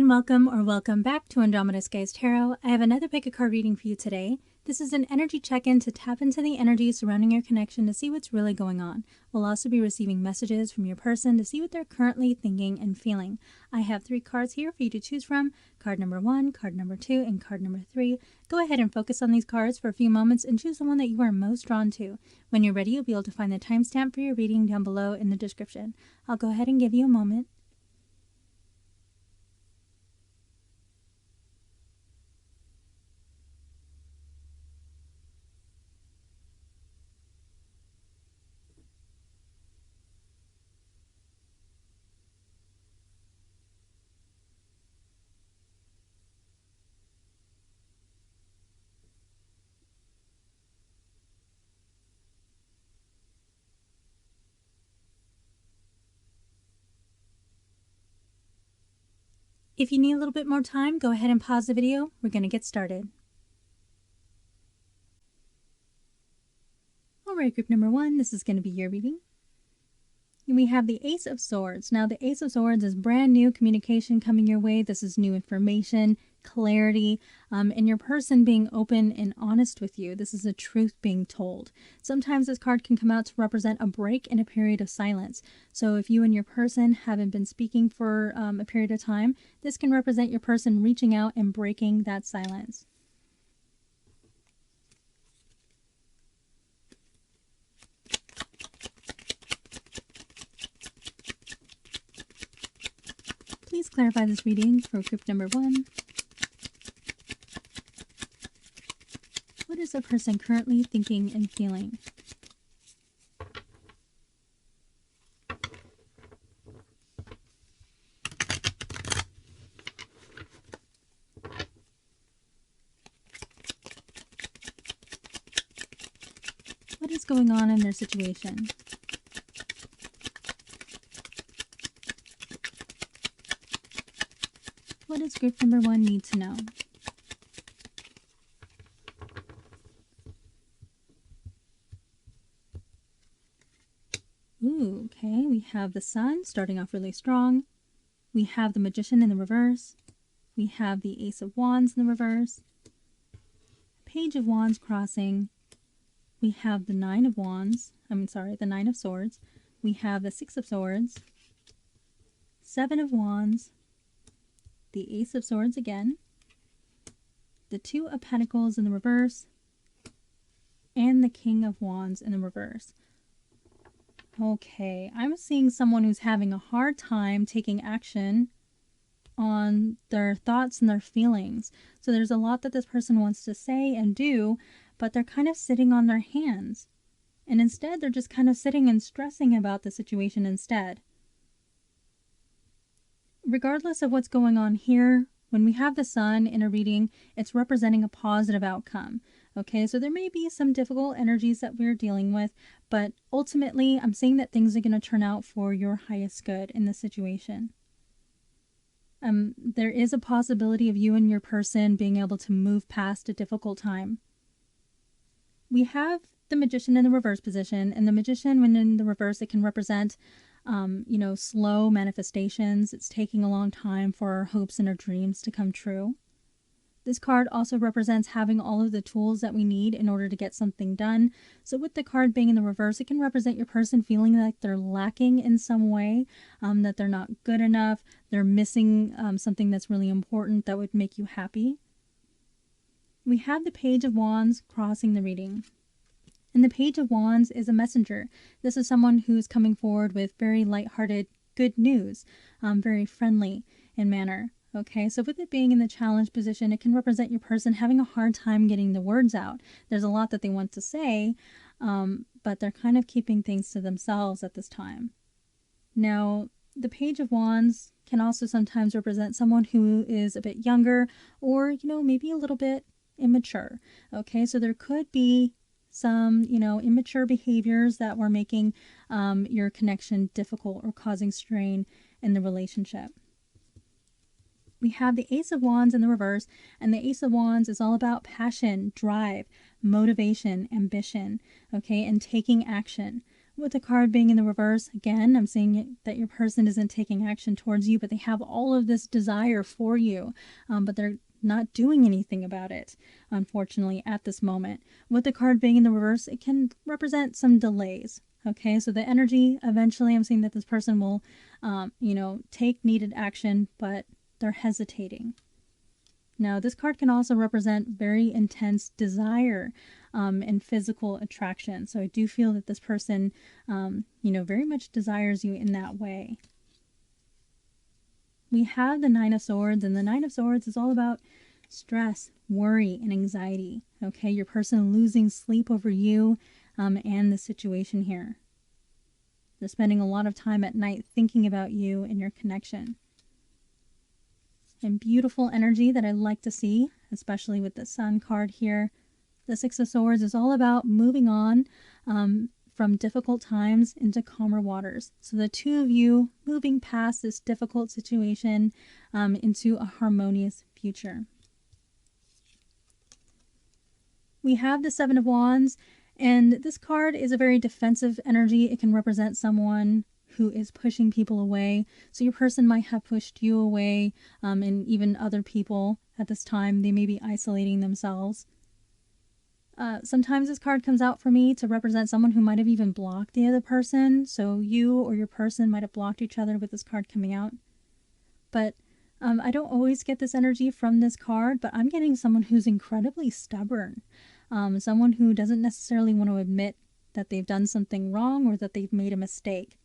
and welcome or welcome back to Andromeda Skies Tarot. I have another pick a card reading for you today. This is an energy check-in to tap into the energy surrounding your connection to see what's really going on. We'll also be receiving messages from your person to see what they're currently thinking and feeling. I have 3 cards here for you to choose from. Card number 1, card number 2, and card number 3. Go ahead and focus on these cards for a few moments and choose the one that you are most drawn to. When you're ready, you'll be able to find the timestamp for your reading down below in the description. I'll go ahead and give you a moment. If you need a little bit more time, go ahead and pause the video. We're going to get started. Alright, group number 1, this is going to be your reading. We have the Ace of Swords. Now, the Ace of Swords is brand new communication coming your way. This is new information, clarity, and your person being open and honest with you. This is a truth being told. Sometimes this card can come out to represent a break in a period of silence. So if you and your person haven't been speaking for a period of time, this can represent your person reaching out and breaking that silence. Please clarify this reading for group number 1. What is the person currently thinking and feeling? What is going on in their situation? What does group number 1 need to know? Ooh, okay, we have the Sun starting off really strong. We have the Magician in the reverse. We have the Ace of Wands in the reverse. Page of Wands crossing. We have the Nine of Swords. We have the Six of Swords. 7 of Wands. The Ace of Swords again, the 2 of Pentacles in the reverse, and the King of Wands in the reverse. Okay, I'm seeing someone who's having a hard time taking action on their thoughts and their feelings. So there's a lot that this person wants to say and do, but they're kind of sitting on their hands. And instead, they're just kind of sitting and stressing about the situation instead. Regardless of what's going on here, when we have the Sun in a reading, it's representing a positive outcome. Okay, so there may be some difficult energies that we're dealing with, but ultimately, I'm saying that things are going to turn out for your highest good in this situation. There is a possibility of you and your person being able to move past a difficult time. We have the Magician in the reverse position, and the Magician, when in the reverse, it can represent slow manifestations. It's taking a long time for our hopes and our dreams to come true. This card also represents having all of the tools that we need in order to get something done. So with the card being in the reverse, it can represent your person feeling like they're lacking in some way, that they're not good enough, they're missing something that's really important that would make you happy. We have the Page of Wands crossing the reading. And the Page of Wands is a messenger. This is someone who's coming forward with very lighthearted, good news, very friendly in manner. Okay, so with it being in the challenge position, it can represent your person having a hard time getting the words out. There's a lot that they want to say, but they're kind of keeping things to themselves at this time. Now, the Page of Wands can also sometimes represent someone who is a bit younger or, maybe a little bit immature. Okay, so there could be some, immature behaviors that were making your connection difficult or causing strain in the relationship. We have the Ace of Wands in the reverse, and the Ace of Wands is all about passion, drive, motivation, ambition, okay, and taking action. With the card being in the reverse, again, I'm seeing that your person isn't taking action towards you, but they have all of this desire for you, but they're not doing anything about it, unfortunately, at this moment. With the card being in the reverse, it can represent some delays. Okay, so the energy, eventually I'm seeing that this person will, take needed action, but they're hesitating. Now, this card can also represent very intense desire and physical attraction. So I do feel that this person, very much desires you in that way. We have the Nine of Swords, and the Nine of Swords is all about stress, worry, and anxiety. Okay, your person losing sleep over you and the situation here. They're spending a lot of time at night thinking about you and your connection. And beautiful energy that I like to see, especially with the Sun card here. The Six of Swords is all about moving on from difficult times into calmer waters. So the two of you moving past this difficult situation into a harmonious future. We have the Seven of Wands, and this card is a very defensive energy. It can represent someone who is pushing people away. So your person might have pushed you away, and even other people at this time. They may be isolating themselves. Sometimes this card comes out for me to represent someone who might have even blocked the other person. So you or your person might have blocked each other with this card coming out. But I don't always get this energy from this card, but I'm getting someone who's incredibly stubborn. Someone who doesn't necessarily want to admit that they've done something wrong or that they've made a mistake.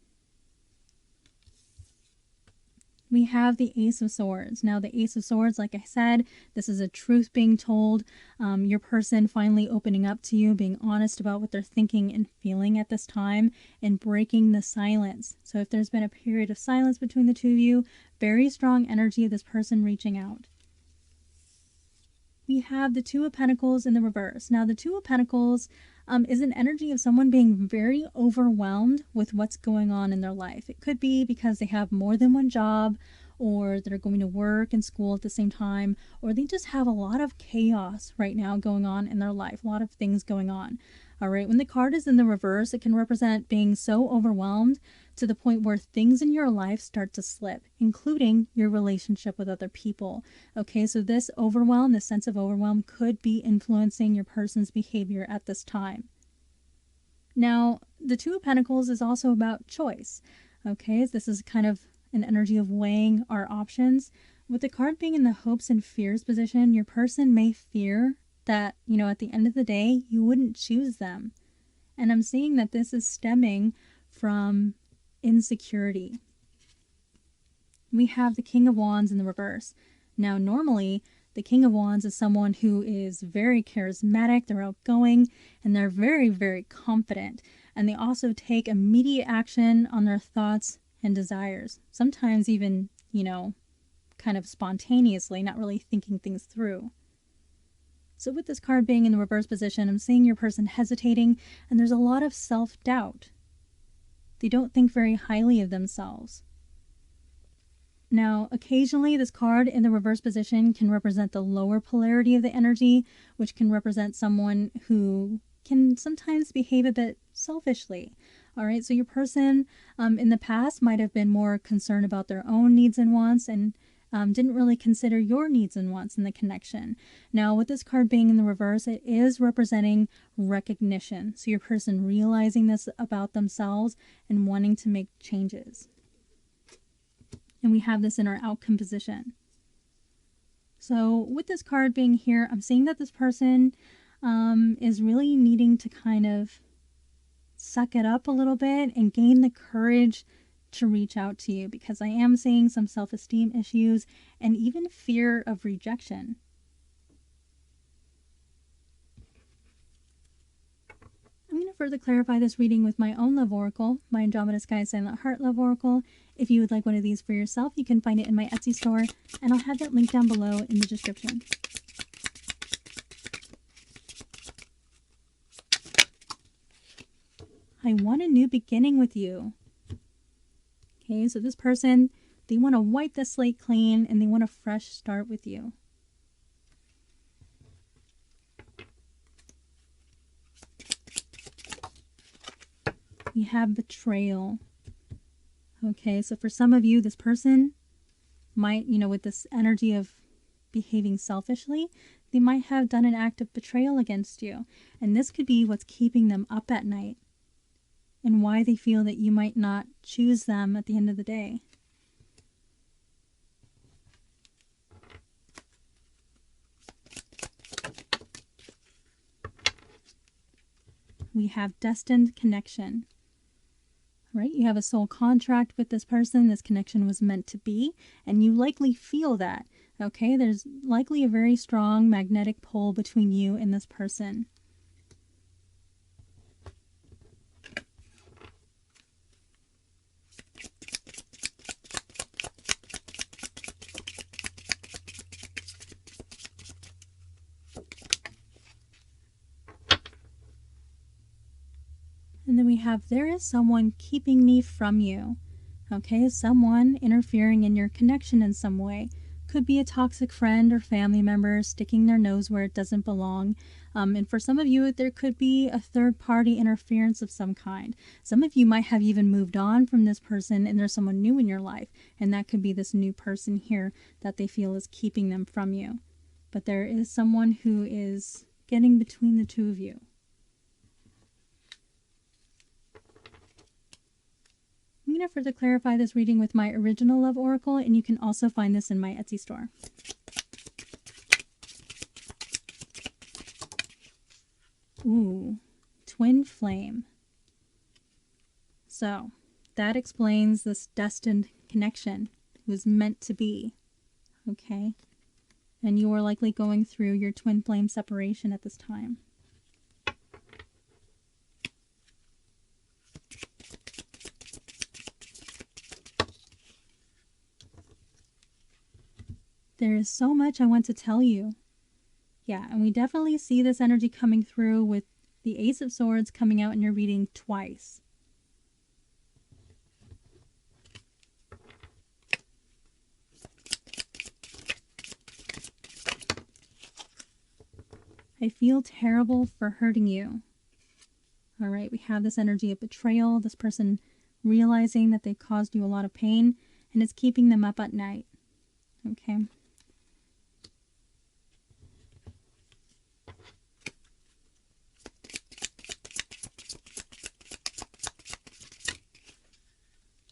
We have the Ace of Swords. Now, the Ace of Swords, like I said, this is a truth being told. Your person finally opening up to you, being honest about what they're thinking and feeling at this time, and breaking the silence. So if there's been a period of silence between the two of you, very strong energy of this person reaching out. We have the Two of Pentacles in the reverse. Now, the Two of Pentacles is an energy of someone being very overwhelmed with what's going on in their life. It could be because they have more than one job, or they're going to work and school at the same time, or they just have a lot of chaos right now going on in their life, a lot of things going on. All right, when the card is in the reverse, it can represent being so overwhelmed to the point where things in your life start to slip, including your relationship with other people. Okay, so this overwhelm, this sense of overwhelm, could be influencing your person's behavior at this time. Now, the Two of Pentacles is also about choice. Okay, this is kind of an energy of weighing our options. With the card being in the hopes and fears position, your person may fear that, at the end of the day, you wouldn't choose them. And I'm seeing that this is stemming from insecurity. We have the King of Wands in the reverse. Now, normally, the King of Wands is someone who is very charismatic, they're outgoing, and they're very, very confident. And they also take immediate action on their thoughts and desires. Sometimes even, kind of spontaneously, not really thinking things through. So with this card being in the reverse position, I'm seeing your person hesitating, and there's a lot of self-doubt. They don't think very highly of themselves. Now, occasionally this card in the reverse position can represent the lower polarity of the energy, which can represent someone who can sometimes behave a bit selfishly. All right, so your person in the past might have been more concerned about their own needs and wants, and didn't really consider your needs and wants in the connection. Now, with this card being in the reverse, it is representing recognition. So your person realizing this about themselves and wanting to make changes. And we have this in our outcome position. So with this card being here, I'm seeing that this person is really needing to kind of suck it up a little bit and gain the courage to reach out to you, because I am seeing some self-esteem issues and even fear of rejection. I'm going to further clarify this reading with my own love oracle, my Andromeda Sky Silent Heart love oracle. If you would like one of these for yourself, you can find it in my Etsy store, and I'll have that link down below in the description. I want a new beginning with you. Okay, so this person, they want to wipe the slate clean and they want a fresh start with you. We have betrayal. Okay, so for some of you, this person might, with this energy of behaving selfishly, they might have done an act of betrayal against you. And this could be what's keeping them up at night and why they feel that you might not choose them at the end of the day. We have destined connection. Right? You have a soul contract with this person. This connection was meant to be, and you likely feel that. Okay? There's likely a very strong magnetic pull between you and this person. And then we have, there is someone keeping me from you. Okay, someone interfering in your connection in some way. Could be a toxic friend or family member sticking their nose where it doesn't belong. And for some of you, there could be a third-party interference of some kind. Some of you might have even moved on from this person and there's someone new in your life. And that could be this new person here that they feel is keeping them from you. But there is someone who is getting between the two of you. I'm going to further clarify this reading with my original love oracle, and you can also find this in my Etsy store. Ooh, twin flame. So that explains this destined connection. It was meant to be. Okay. And you are likely going through your twin flame separation at this time. There is so much I want to tell you. Yeah, and we definitely see this energy coming through with the Ace of Swords coming out in your reading twice. I feel terrible for hurting you. All right, we have this energy of betrayal, this person realizing that they caused you a lot of pain, and it's keeping them up at night. Okay.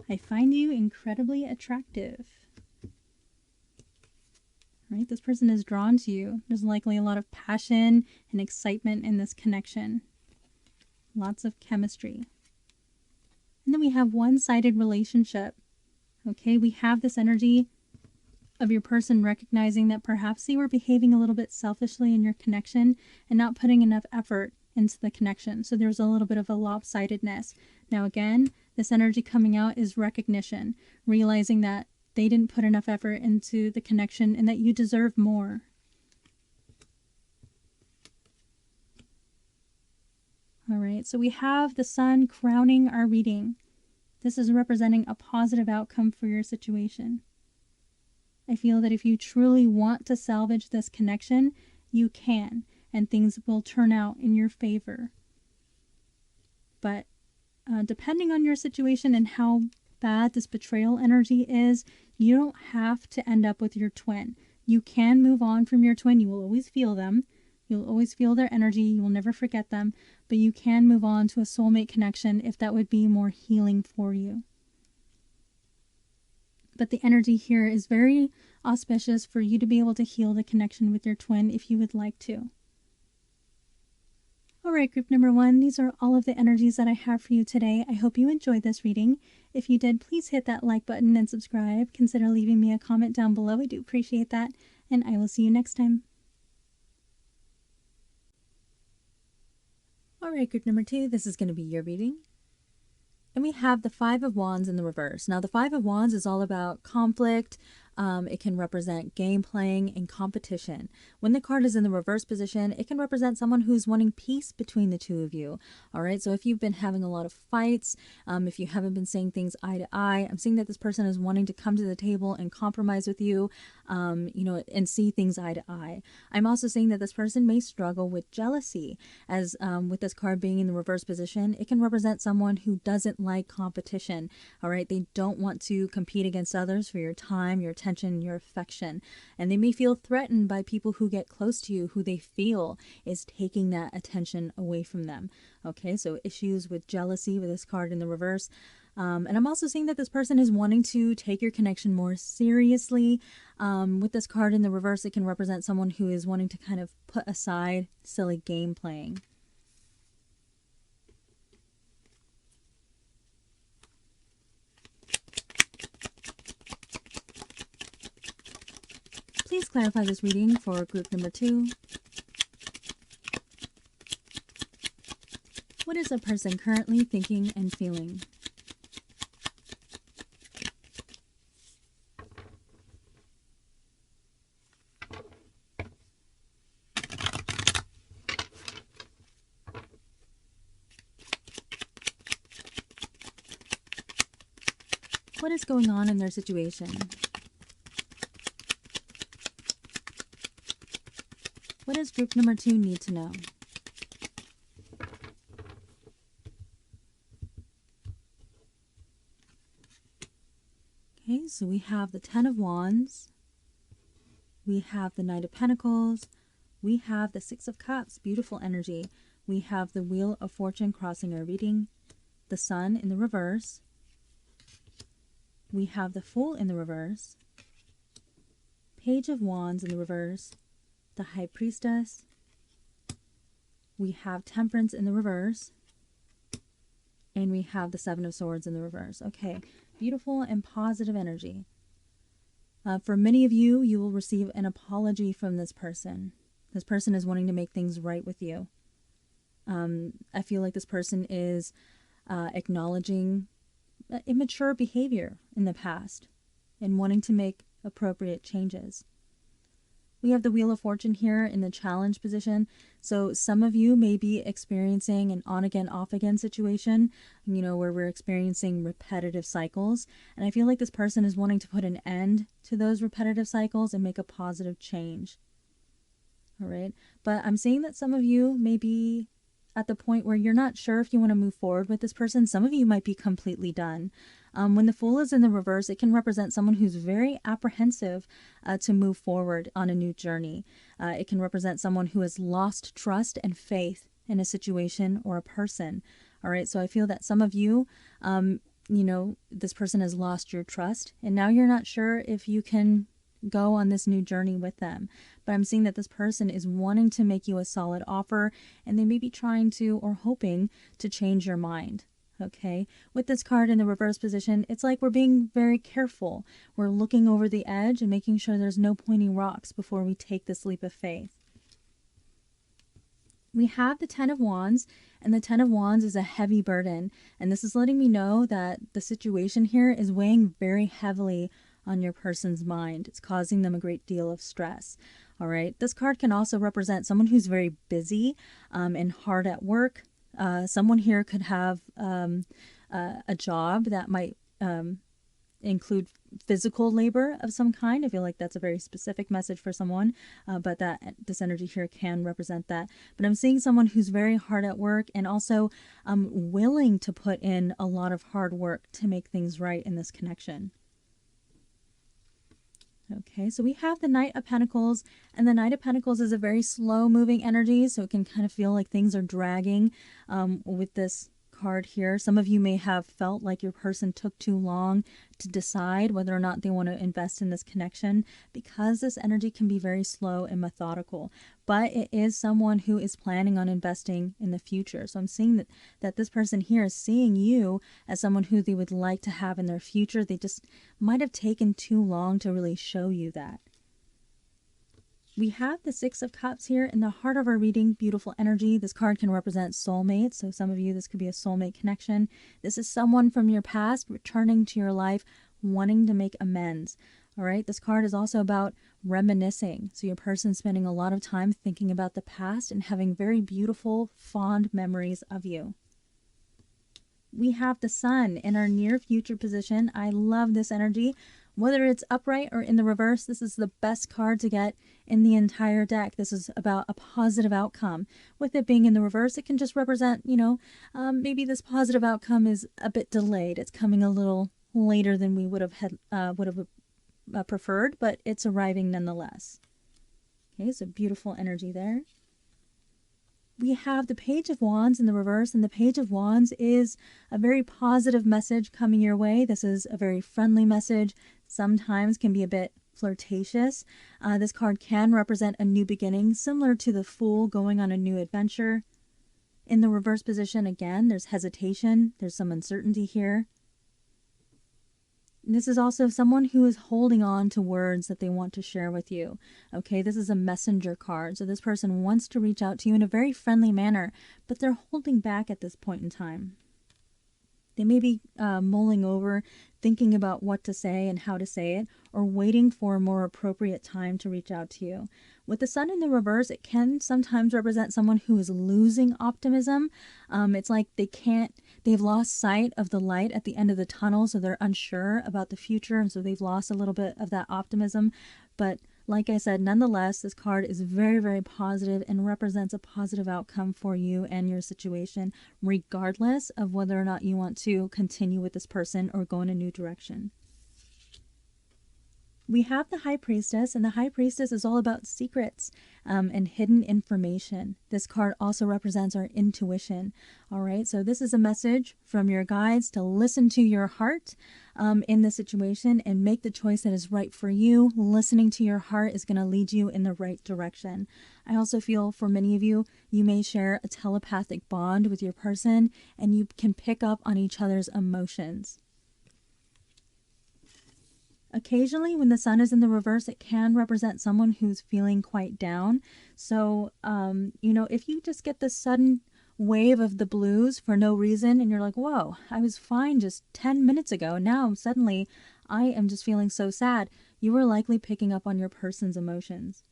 I find you incredibly attractive. Right? This person is drawn to you. There's likely a lot of passion and excitement in this connection. Lots of chemistry. And then we have one-sided relationship. Okay, we have this energy of your person recognizing that perhaps they were behaving a little bit selfishly in your connection and not putting enough effort into the connection. So there's a little bit of a lopsidedness. Now again, this energy coming out is recognition, realizing that they didn't put enough effort into the connection and that you deserve more. All right, so we have the sun crowning our reading. This is representing a positive outcome for your situation. I feel that if you truly want to salvage this connection, you can, and things will turn out in your favor. But depending on your situation and how bad this betrayal energy is, you don't have to end up with your twin. You can move on from your twin. You will always feel them. You'll always feel their energy. You will never forget them. But you can move on to a soulmate connection if that would be more healing for you. But the energy here is very auspicious for you to be able to heal the connection with your twin if you would like to. All right, group number 1, these are all of the energies that I have for you today. I hope you enjoyed this reading. If you did, please hit that like button and subscribe. Consider leaving me a comment down below. I do appreciate that. And I will see you next time. All right, group number 2, this is going to be your reading. And we have the Five of Wands in the reverse. Now, the Five of Wands is all about conflict, It can represent game playing and competition. When the card is in the reverse position, it can represent someone who's wanting peace between the two of you. All right, so if you've been having a lot of fights, if you haven't been saying things eye to eye, I'm seeing that this person is wanting to come to the table and compromise with you, and see things eye to eye. I'm also seeing that this person may struggle with jealousy, as with this card being in the reverse position, it can represent someone who doesn't like competition. All right, they don't want to compete against others for your time, your attention, your affection, and they may feel threatened by people who get close to you, who they feel is taking that attention away from them. Okay, so issues with jealousy with this card in the reverse. And I'm also seeing that this person is wanting to take your connection more seriously. With this card in the reverse, it can represent someone who is wanting to kind of put aside silly game playing. Please clarify this reading for group number 2. What is a person currently thinking and feeling? What is going on in their situation? What does group number 2 need to know? Okay, so we have the Ten of Wands, we have the Knight of Pentacles, we have the Six of Cups, beautiful energy. We have the Wheel of Fortune crossing our reading, the Sun in the reverse, we have the Fool in the reverse, Page of Wands in the reverse, the High Priestess, we have Temperance in the reverse, and we have the Seven of Swords in the reverse. Okay, beautiful and positive energy. For many of you, you will receive an apology from this person. This person is wanting to make things right with you. I feel like this person is acknowledging immature behavior in the past and wanting to make appropriate changes. We have the Wheel of Fortune here in the challenge position. So some of you may be experiencing an on-again, off-again situation, where we're experiencing repetitive cycles. And I feel like this person is wanting to put an end to those repetitive cycles and make a positive change. All right. But I'm seeing that some of you may be at the point where you're not sure if you want to move forward with this person. Some of you might be completely done. When the Fool is in the reverse, it can represent someone who's very apprehensive to move forward on a new journey. It can represent someone who has lost trust and faith in a situation or a person. All right, so I feel that some of you, this person has lost your trust, and now you're not sure if you can go on this new journey with them. But I'm seeing that this person is wanting to make you a solid offer, and they may be trying to or hoping to change your mind. Okay, with this card in the reverse position, it's like we're being very careful. We're looking over the edge and making sure there's no pointing rocks before we take this leap of faith. We have the Ten of Wands, and the Ten of Wands is a heavy burden. And this is letting me know that the situation here is weighing very heavily on your person's mind. It's causing them a great deal of stress. All right, this card can also represent someone who's very busy and hard at work. Someone here could have a job that might include physical labor of some kind. I feel like that's a very specific message for someone, but this energy here can represent that. But I'm seeing someone who's very hard at work and also willing to put in a lot of hard work to make things right in this connection. Okay, so we have the Knight of Pentacles, and the Knight of Pentacles is a very slow-moving energy, so it can kind of feel like things are dragging with this card here. Some of you may have felt like your person took too long to decide whether or not they want to invest in this connection, because this energy can be very slow and methodical. But it is someone who is planning on investing in the future. So I'm seeing that this person here is seeing you as someone who they would like to have in their future. They just might have taken too long to really show you that. We have the Six of Cups here in the heart of our reading, beautiful energy. This card can represent soulmates. So some of you, this could be a soulmate connection. This is someone from your past returning to your life, wanting to make amends. All right, this card is also about reminiscing. So your person's spending a lot of time thinking about the past and having very beautiful, fond memories of you. We have the Sun in our near future position. I love this energy. Whether it's upright or in the reverse, this is the best card to get in the entire deck. This is about a positive outcome. With it being in the reverse, it can just represent, maybe this positive outcome is a bit delayed. It's coming a little later than we would have preferred, but it's arriving nonetheless. Okay, so beautiful energy there. We have the Page of Wands in the reverse, and the Page of Wands is a very positive message coming your way. This is a very friendly message, sometimes can be a bit flirtatious. This card can represent a new beginning, similar to the Fool going on a new adventure. In the reverse position, again, there's hesitation, there's some uncertainty here. This is also someone who is holding on to words that they want to share with you. Okay, this is a messenger card. So this person wants to reach out to you in a very friendly manner, but they're holding back at this point in time. They may be mulling over, thinking about what to say and how to say it, or waiting for a more appropriate time to reach out to you. With the Sun in the reverse, it can sometimes represent someone who is losing optimism. It's like they've lost sight of the light at the end of the tunnel, so they're unsure about the future, and so they've lost a little bit of that optimism. But like I said, nonetheless, this card is very, very positive and represents a positive outcome for you and your situation, regardless of whether or not you want to continue with this person or go in a new direction. We have the High Priestess, and the High Priestess is all about secrets and hidden information. This card also represents our intuition. All right, so this is a message from your guides to listen to your heart in this situation and make the choice that is right for you. Listening to your heart is going to lead you in the right direction. I also feel for many of you, you may share a telepathic bond with your person, and you can pick up on each other's emotions. Occasionally, when the Sun is in the reverse, it can represent someone who's feeling quite down. So, if you just get this sudden wave of the blues for no reason, and you're like, whoa, I was fine just 10 minutes ago. Now, suddenly, I am just feeling so sad. You are likely picking up on your person's emotions.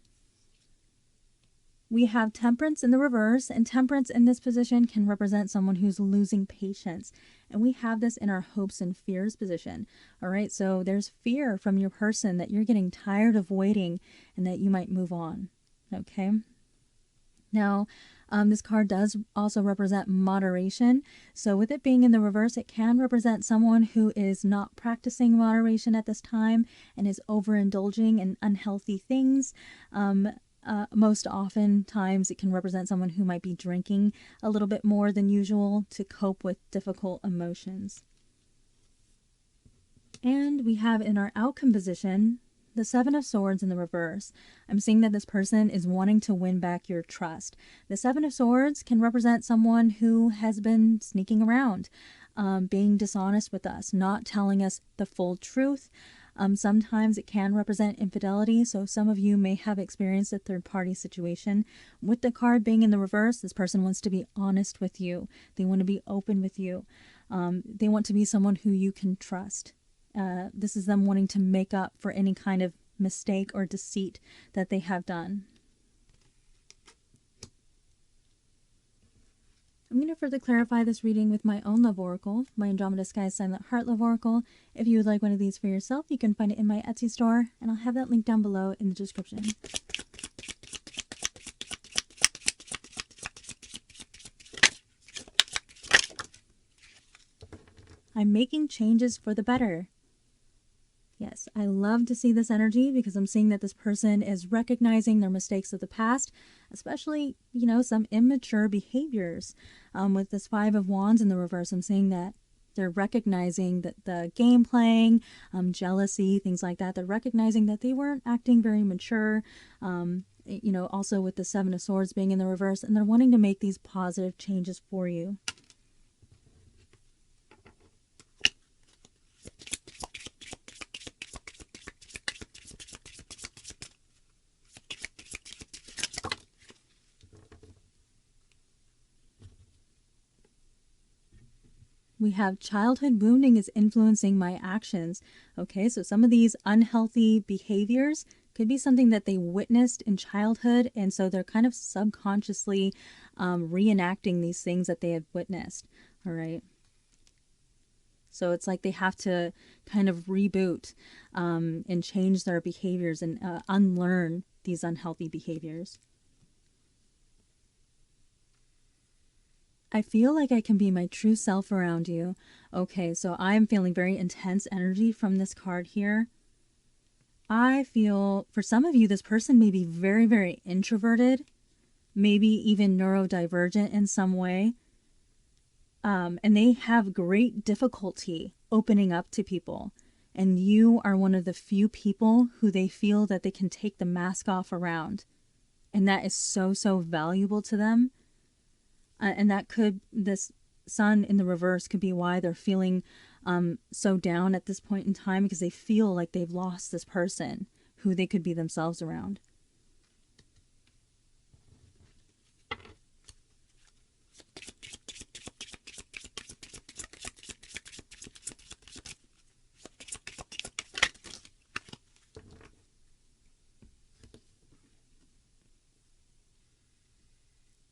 We have Temperance in the reverse, and Temperance in this position can represent someone who's losing patience. And we have this in our hopes and fears position. All right, so there's fear from your person that you're getting tired of waiting and that you might move on. Okay. Now, this card does also represent moderation. So with it being in the reverse, it can represent someone who is not practicing moderation at this time and is overindulging in unhealthy things. Most often times it can represent someone who might be drinking a little bit more than usual to cope with difficult emotions. And we have in our outcome position the Seven of Swords in the reverse. I'm seeing that this person is wanting to win back your trust. The Seven of Swords can represent someone who has been sneaking around, being dishonest with us, not telling us the full truth. Sometimes it can represent infidelity, so some of you may have experienced a third-party situation. With the card being in the reverse, this person wants to be honest with you. They want to be open with you. They want to be someone who you can trust. This is them wanting to make up for any kind of mistake or deceit that they have done. I'm going to further clarify this reading with my own love oracle, my Andromeda Sky Silent Heart Love Oracle. If you would like one of these for yourself, you can find it in my Etsy store, and I'll have that link down below in the description. I'm making changes for the better. Yes, I love to see this energy because I'm seeing that this person is recognizing their mistakes of the past, especially, some immature behaviors. With this Five of Wands in the reverse, I'm seeing that they're recognizing that the game playing, jealousy, things like that. They're recognizing that they weren't acting very mature. Also with the Seven of Swords being in the reverse, and they're wanting to make these positive changes for you. We have childhood wounding is influencing my actions. Okay, so some of these unhealthy behaviors could be something that they witnessed in childhood, and so they're kind of subconsciously reenacting these things that they have witnessed. All right. So it's like they have to kind of reboot and change their behaviors and unlearn these unhealthy behaviors. I feel like I can be my true self around you. Okay, so I'm feeling very intense energy from this card here. I feel, for some of you, this person may be very, very introverted, maybe even neurodivergent in some way. And they have great difficulty opening up to people. And you are one of the few people who they feel that they can take the mask off around. And that is so, so valuable to them. And that could, this sun in the reverse could be why they're feeling so down at this point in time, because they feel like they've lost this person who they could be themselves around.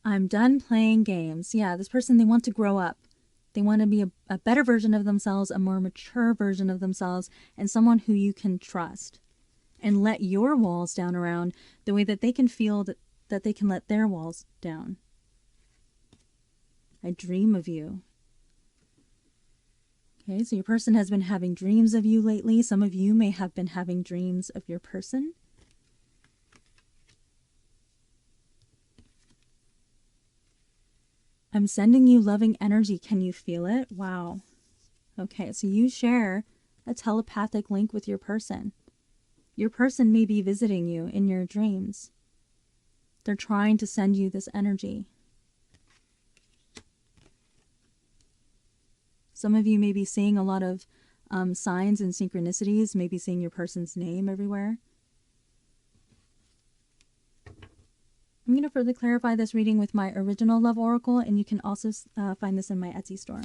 I'm done playing games. Yeah, this person, they want to grow up. They want to be a better version of themselves, a more mature version of themselves, and someone who you can trust. And let your walls down around the way that they can feel that they can let their walls down. I dream of you. Okay, so your person has been having dreams of you lately. Some of you may have been having dreams of your person. I'm sending you loving energy. Can you feel it? Wow. Okay, so you share a telepathic link with your person. Your person may be visiting you in your dreams. They're trying to send you this energy. Some of you may be seeing a lot of signs and synchronicities, maybe seeing your person's name everywhere. I'm going to further clarify this reading with my original love oracle, and you can also find this in my Etsy store.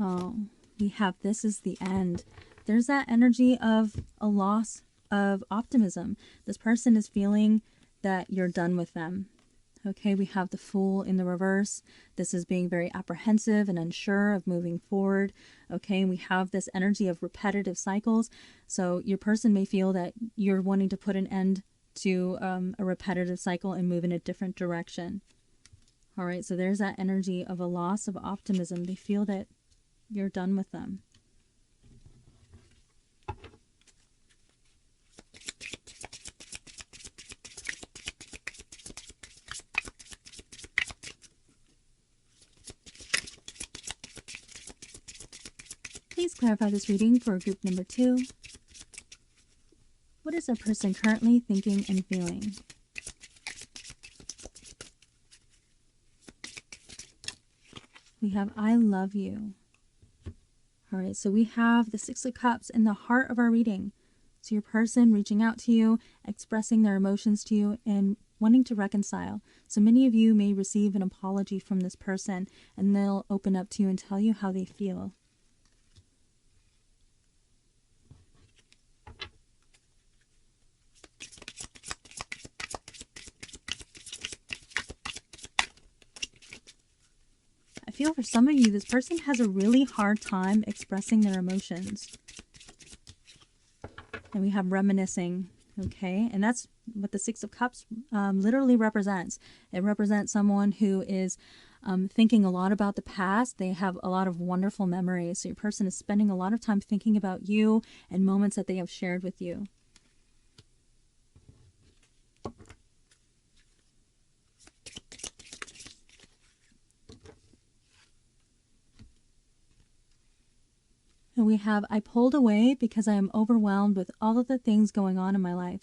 Oh, we have this is the end. There's that energy of a loss of optimism. This person is feeling that you're done with them. Okay, we have the Fool in the reverse. This is being very apprehensive and unsure of moving forward. Okay, and we have this energy of repetitive cycles. So your person may feel that you're wanting to put an end to a repetitive cycle and move in a different direction. All right, so there's that energy of a loss of optimism. They feel that you're done with them. Please clarify this reading for group number 2. What is a person currently thinking and feeling? We have I love you. All right, so we have the Six of Cups in the heart of our reading. So your person reaching out to you, expressing their emotions to you, and wanting to reconcile. So many of you may receive an apology from this person, and they'll open up to you and tell you how they feel. I feel for some of you, this person has a really hard time expressing their emotions. And we have reminiscing, okay? And that's what the Six of Cups literally represents. It represents someone who is thinking a lot about the past. They have a lot of wonderful memories. So your person is spending a lot of time thinking about you and moments that they have shared with you. And we have, I pulled away because I am overwhelmed with all of the things going on in my life.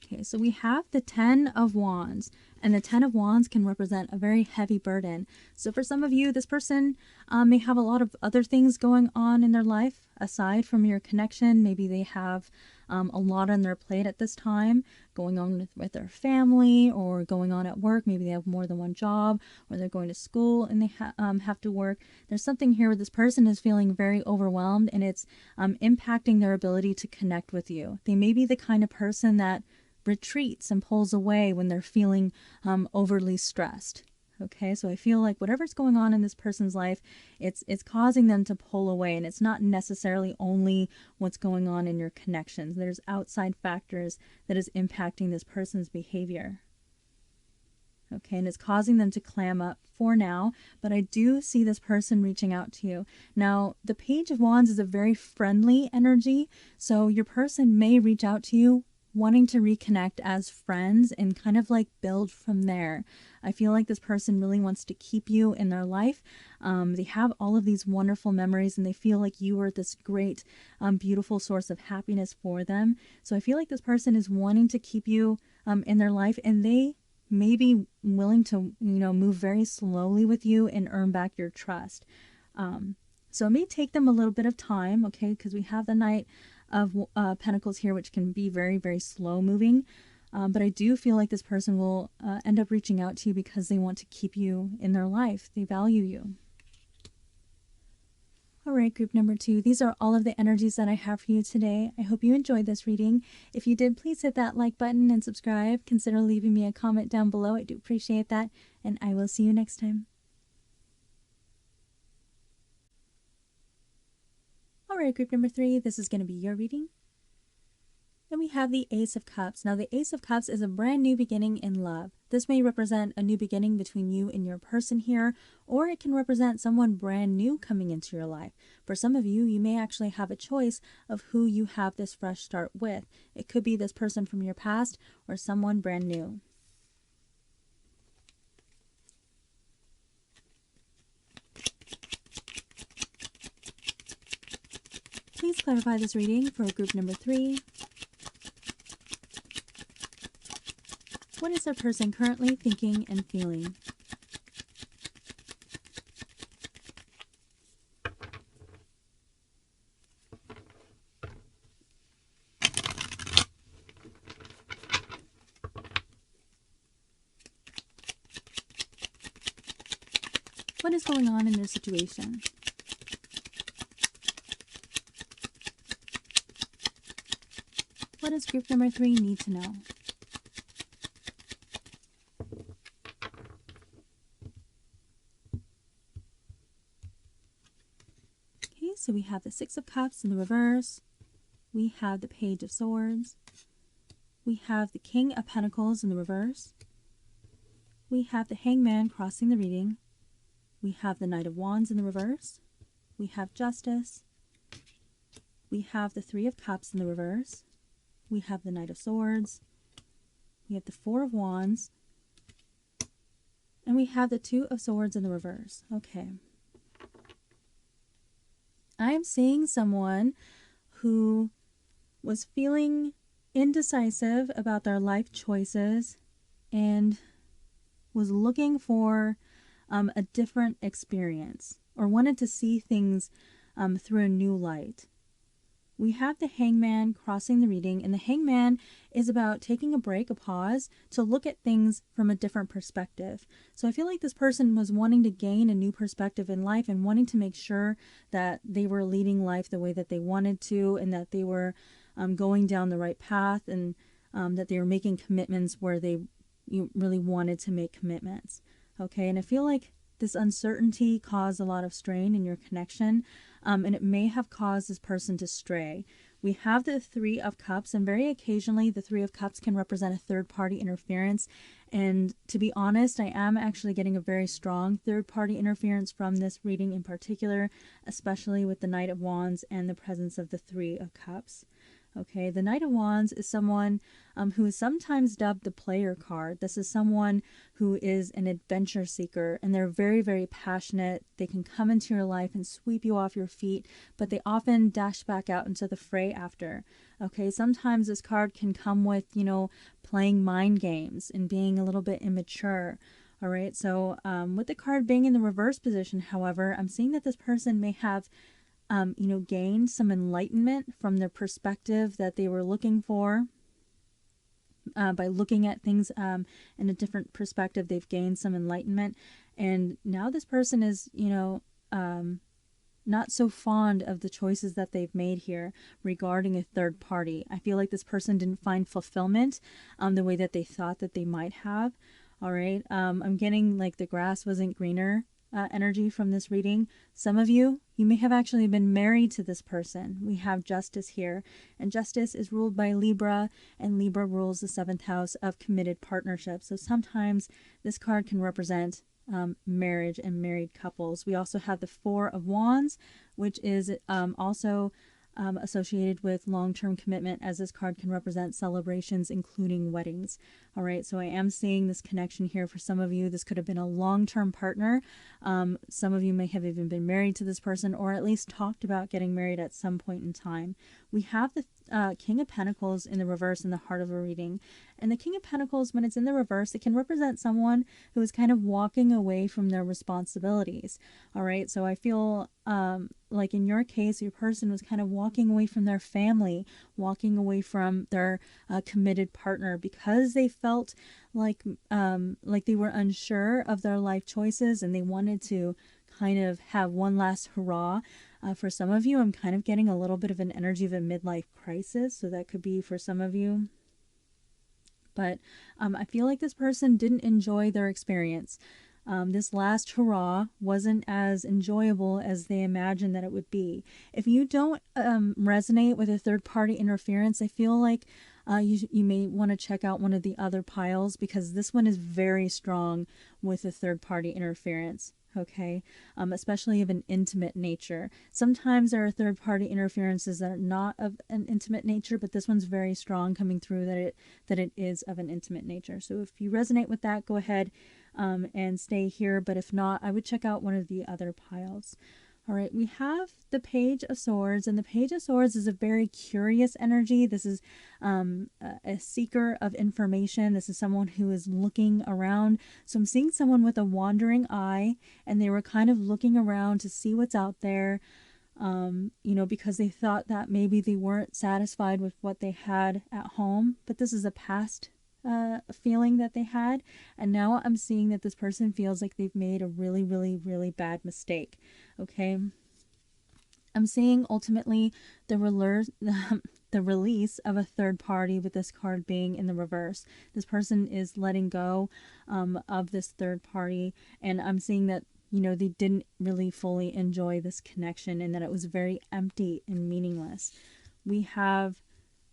Okay, so we have the 10 of Wands, and the 10 of Wands can represent a very heavy burden. So for some of you, this person may have a lot of other things going on in their life aside from your connection. Maybe they have a lot on their plate at this time, going on with their family or going on at work. Maybe they have more than one job, or they're going to school and they have to work. There's something here where this person is feeling very overwhelmed, and it's impacting their ability to connect with you. They may be the kind of person that retreats and pulls away when they're feeling overly stressed. Okay, so I feel like whatever's going on in this person's life, it's causing them to pull away, and it's not necessarily only what's going on in your connections. There's outside factors that is impacting this person's behavior. Okay, and it's causing them to clam up for now, but I do see this person reaching out to you. Now, the Page of Wands is a very friendly energy, so your person may reach out to you wanting to reconnect as friends and kind of like build from there. I feel like this person really wants to keep you in their life. They have all of these wonderful memories, and they feel like you are this great, beautiful source of happiness for them. So I feel like this person is wanting to keep you in their life, and they may be willing to, move very slowly with you and earn back your trust. So it may take them a little bit of time, okay, because we have the Knight of Pentacles here, which can be very, very slow moving. But I do feel like this person will end up reaching out to you because they want to keep you in their life. They value you. All right, group number 2. These are all of the energies that I have for you today. I hope you enjoyed this reading. If you did, please hit that like button and subscribe. Consider leaving me a comment down below. I do appreciate that. And I will see you next time. All right, group number 3. This is going to be your reading. Then we have the Ace of Cups. Now, the Ace of Cups is a brand new beginning in love. This may represent a new beginning between you and your person here, or it can represent someone brand new coming into your life. For some of you, you may actually have a choice of who you have this fresh start with. It could be this person from your past or someone brand new. Please clarify this reading for group number 3. What is our person currently thinking and feeling? What is going on in their situation? What does group number 3 need to know? So we have the Six of Cups in the reverse. We have the Page of Swords. We have the King of Pentacles in the reverse. We have the Hangman crossing the reading. We have the Knight of Wands in the reverse. We have Justice. We have the Three of Cups in the reverse. We have the Knight of Swords. We have the Four of Wands. And we have the Two of Swords in the reverse. Okay. I'm seeing someone who was feeling indecisive about their life choices and was looking for a different experience or wanted to see things through a new light. We have the Hangman crossing the reading, and the Hangman is about taking a break, a pause, to look at things from a different perspective. So I feel like this person was wanting to gain a new perspective in life and wanting to make sure that they were leading life the way that they wanted to, and that they were going down the right path, and that they were making commitments where they really wanted to make commitments. Okay, and I feel like this uncertainty caused a lot of strain in your connection, and it may have caused this person to stray. We have the Three of Cups, and very occasionally the Three of Cups can represent a third-party interference. And to be honest, I am actually getting a very strong third-party interference from this reading in particular, especially with the Knight of Wands and the presence of the Three of Cups. Okay, the Knight of Wands is someone who is sometimes dubbed the player card. This is someone who is an adventure seeker, and they're very, very passionate. They can come into your life and sweep you off your feet, but they often dash back out into the fray after. Okay, sometimes this card can come with, playing mind games and being a little bit immature. All right, so with the card being in the reverse position, however, I'm seeing that this person may have gained some enlightenment from the perspective that they were looking for. By looking at things in a different perspective, they've gained some enlightenment. And now this person is, not so fond of the choices that they've made here regarding a third party. I feel like this person didn't find fulfillment the way that they thought that they might have. All right. I'm getting like the grass wasn't greener energy from this reading. Some of you may have actually been married to this person. We have Justice here, and Justice is ruled by Libra, and Libra rules the 7th house of committed partnerships. So sometimes this card can represent marriage and married couples. We also have the 4 of Wands, which is also associated with long-term commitment, as this card can represent celebrations, including weddings. All right, so I am seeing this connection here for some of you. This could have been a long-term partner. Some of you may have even been married to this person, or at least talked about getting married at some point in time. We have the King of Pentacles in the reverse in the heart of a reading. And the King of Pentacles, when it's in the reverse, it can represent someone who is kind of walking away from their responsibilities. All right, so I feel like in your case, your person was kind of walking away from their family, walking away from their committed partner, because they felt like they were unsure of their life choices, and they wanted to kind of have one last hurrah. For some of you, I'm kind of getting a little bit of an energy of a midlife crisis, so that could be for some of you. But I feel like this person didn't enjoy their experience. This last hurrah wasn't as enjoyable as they imagined that it would be. If you don't resonate with a third-party interference, I feel like you may want to check out one of the other piles, because this one is very strong with a third-party interference. Okay, especially of an intimate nature. Sometimes there are third-party interferences that are not of an intimate nature, but this one's very strong coming through that it is of an intimate nature. So if you resonate with that, go ahead and stay here. But if not, I would check out one of the other piles. All right, we have the Page of Swords, and the Page of Swords is a very curious energy. This is a seeker of information. This is someone who is looking around. So I'm seeing someone with a wandering eye, and they were kind of looking around to see what's out there, because they thought that maybe they weren't satisfied with what they had at home. But this is a past feeling that they had, and now I'm seeing that this person feels like they've made a really, really, really bad mistake. Okay, I'm seeing ultimately the release of a third party, with this card being in the reverse. This person is letting go of this third party, and I'm seeing that they didn't really fully enjoy this connection, and that it was very empty and meaningless. We have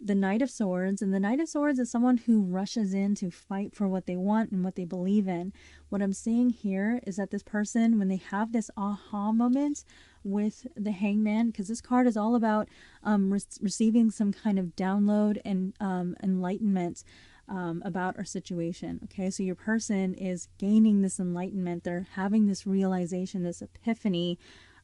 the Knight of Swords, and the Knight of Swords is someone who rushes in to fight for what they want and what they believe in. What I'm seeing here is that this person, when they have this aha moment with the Hangman, because this card is all about receiving some kind of download and enlightenment about our situation. Okay, so your person is gaining this enlightenment. They're having this realization, this epiphany,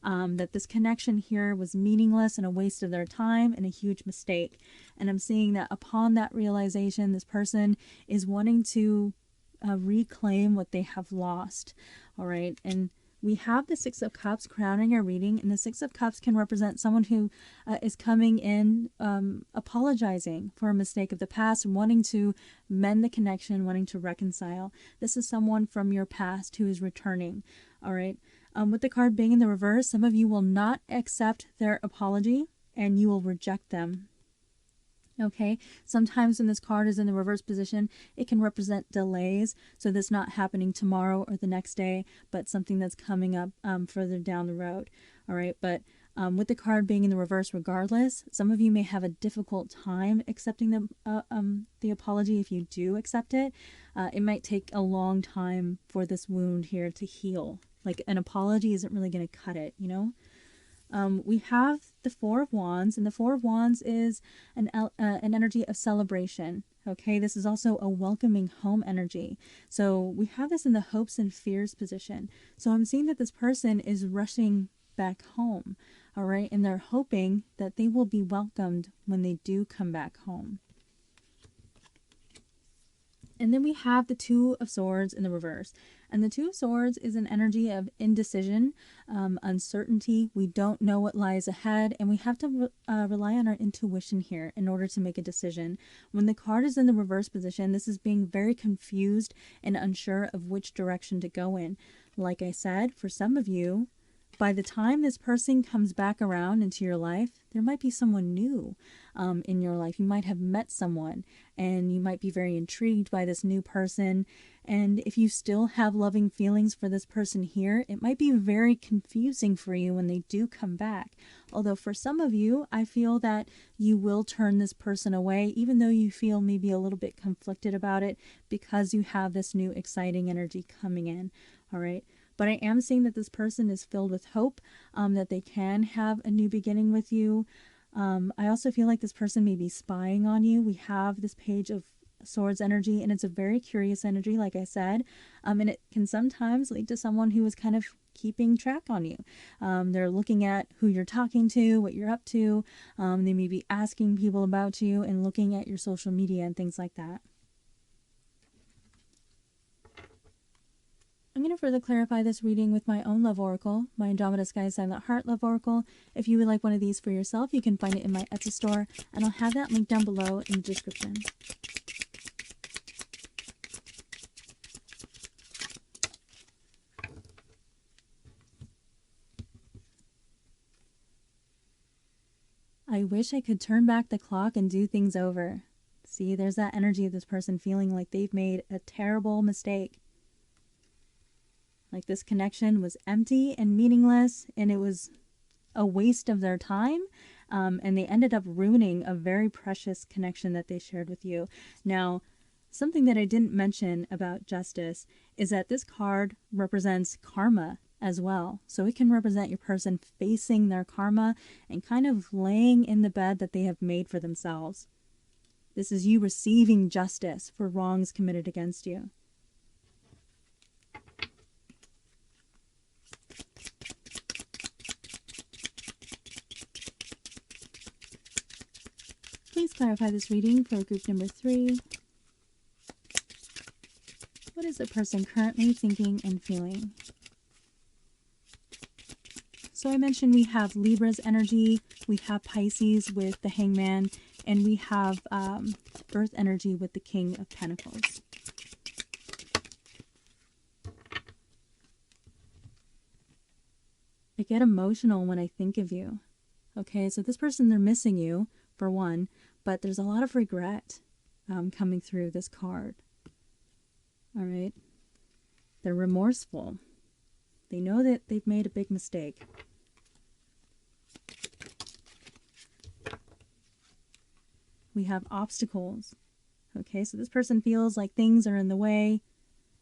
that this connection here was meaningless and a waste of their time and a huge mistake. And I'm seeing that upon that realization, this person is wanting to reclaim what they have lost. All right, and we have the Six of Cups crowning our reading, and the Six of Cups can represent someone who is coming in, apologizing for a mistake of the past, and wanting to mend the connection, wanting to reconcile. This is someone from your past who is returning. All right. With the card being in the reverse, some of you will not accept their apology, and you will reject them. Okay, sometimes when this card is in the reverse position, it can represent delays. So this not happening tomorrow or the next day, but something that's coming up further down the road. All right, but with the card being in the reverse regardless, some of you may have a difficult time accepting the apology. If you do accept it, it might take a long time for this wound here to heal. Like, an apology isn't really going to cut it, We have the Four of Wands, and the Four of Wands is an energy of celebration. Okay, this is also a welcoming home energy. So we have this in the hopes and fears position. So I'm seeing that this person is rushing back home. All right, and they're hoping that they will be welcomed when they do come back home. And then we have the Two of Swords in the reverse. And the Two of Swords is an energy of indecision, uncertainty. We don't know what lies ahead, and we have to rely on our intuition here in order to make a decision. When the card is in the reverse position, this is being very confused and unsure of which direction to go in. Like I said, for some of you, by the time this person comes back around into your life, there might be someone new in your life. You might have met someone and you might be very intrigued by this new person. And if you still have loving feelings for this person here, it might be very confusing for you when they do come back. Although for some of you, I feel that you will turn this person away, even though you feel maybe a little bit conflicted about it, because you have this new exciting energy coming in. All right. But I am seeing that this person is filled with hope, that they can have a new beginning with you. I also feel like this person may be spying on you. We have this Page of Swords energy, and it's a very curious energy, like I said. And it can sometimes lead to someone who is kind of keeping track on you. They're looking at who you're talking to, what you're up to. They may be asking people about you and looking at your social media and things like that. I'm going to further clarify this reading with my own love oracle, my Andromeda Sky Silent Heart love oracle. If you would like one of these for yourself, you can find it in my Etsy store, and I'll have that link down below in the description. I wish I could turn back the clock and do things over. See, there's that energy of this person feeling like they've made a terrible mistake. Like this connection was empty and meaningless, and it was a waste of their time, and they ended up ruining a very precious connection that they shared with you. Now, something that I didn't mention about Justice is that this card represents karma as well. So it can represent your person facing their karma and kind of laying in the bed that they have made for themselves. This is you receiving justice for wrongs committed against you. Please clarify this reading for group number 3. What is the person currently thinking and feeling? So I mentioned we have Libra's energy, we have Pisces with the Hangman, and we have Earth energy with the King of Pentacles. I get emotional when I think of you. Okay, so this person, they're missing you, for one, but there's a lot of regret coming through this card. All right. They're remorseful. They know that they've made a big mistake. We have obstacles. Okay, so this person feels like things are in the way.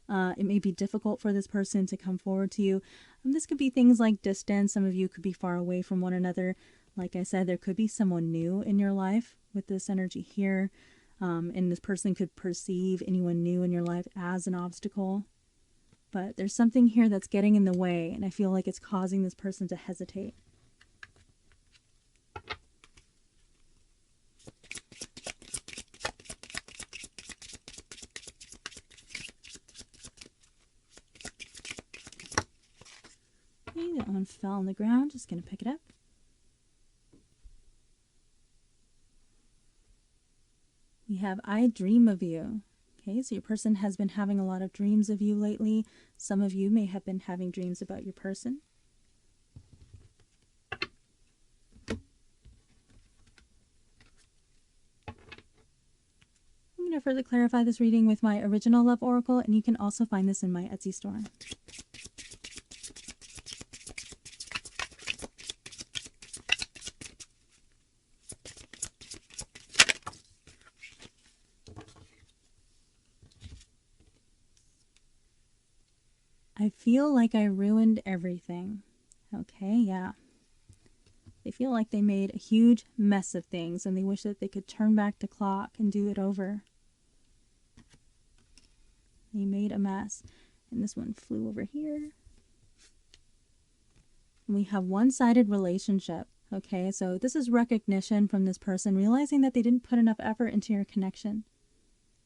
It may be difficult for this person to come forward to you. This could be things like distance. Some of you could be far away from one another. Like I said, there could be someone new in your life with this energy here. And this person could perceive anyone new in your life as an obstacle. But there's something here that's getting in the way, and I feel like it's causing this person to hesitate. Okay, that one fell on the ground. Just going to pick it up. We have I dream of you. Okay, so your person has been having a lot of dreams of you lately. Some of you may have been having dreams about your person. I'm going to further clarify this reading with my original love oracle, and you can also find this in my Etsy store. I feel like I ruined everything. Okay, yeah. They feel like they made a huge mess of things and they wish that they could turn back the clock and do it over. They made a mess. And this one flew over here. And we have one-sided relationship. Okay, so this is recognition from this person, realizing that they didn't put enough effort into your connection.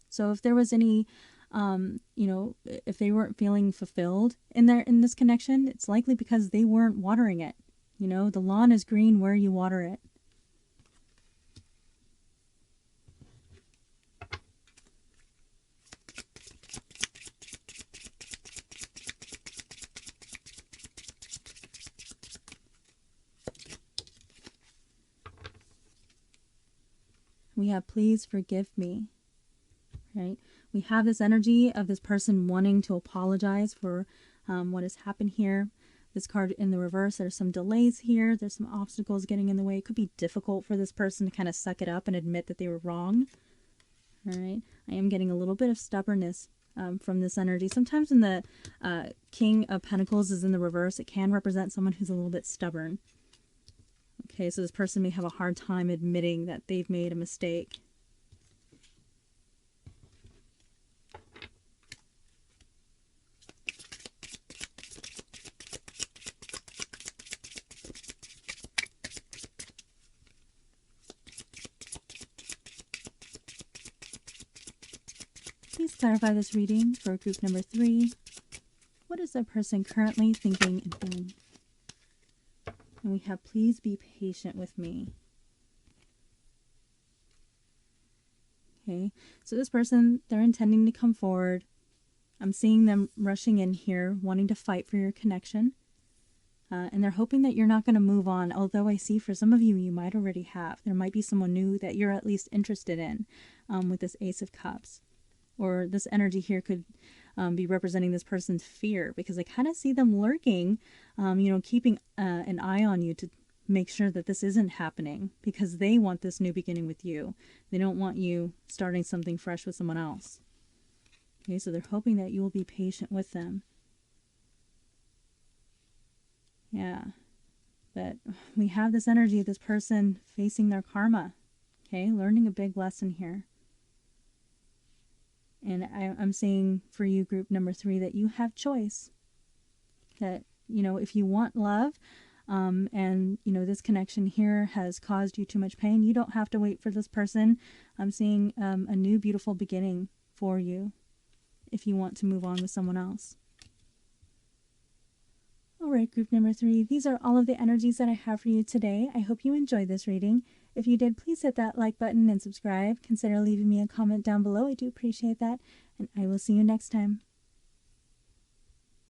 So if there was any, if they weren't feeling fulfilled in this connection, it's likely because they weren't watering it. The lawn is green where you water it. We have please forgive me, right? We have this energy of this person wanting to apologize for what has happened here. This card in the reverse, there's some delays here. There's some obstacles getting in the way. It could be difficult for this person to kind of suck it up and admit that they were wrong. All right. I am getting a little bit of stubbornness from this energy. Sometimes when the King of Pentacles is in the reverse, it can represent someone who's a little bit stubborn. Okay, so this person may have a hard time admitting that they've made a mistake. Please clarify this reading for group number 3. What is the person currently thinking and feeling? And we have please be patient with me. Okay, so this person, they're intending to come forward. I'm seeing them rushing in here, wanting to fight for your connection. And they're hoping that you're not going to move on, although I see for some of you, you might already have. There might be someone new that you're at least interested in with this Ace of Cups. Or this energy here could be representing this person's fear, because I kind of see them lurking, keeping an eye on you to make sure that this isn't happening, because they want this new beginning with you. They don't want you starting something fresh with someone else. Okay, so they're hoping that you will be patient with them. Yeah, but we have this energy of this person facing their karma. Okay, learning a big lesson here. And I'm saying for you, group number 3, that you have choice. That, if you want love, and, this connection here has caused you too much pain, you don't have to wait for this person. I'm seeing a new beautiful beginning for you if you want to move on with someone else. All right, group number 3, these are all of the energies that I have for you today. I hope you enjoyed this reading. If you did, please hit that like button and subscribe. Consider leaving me a comment down below. I do appreciate that. And I will see you next time.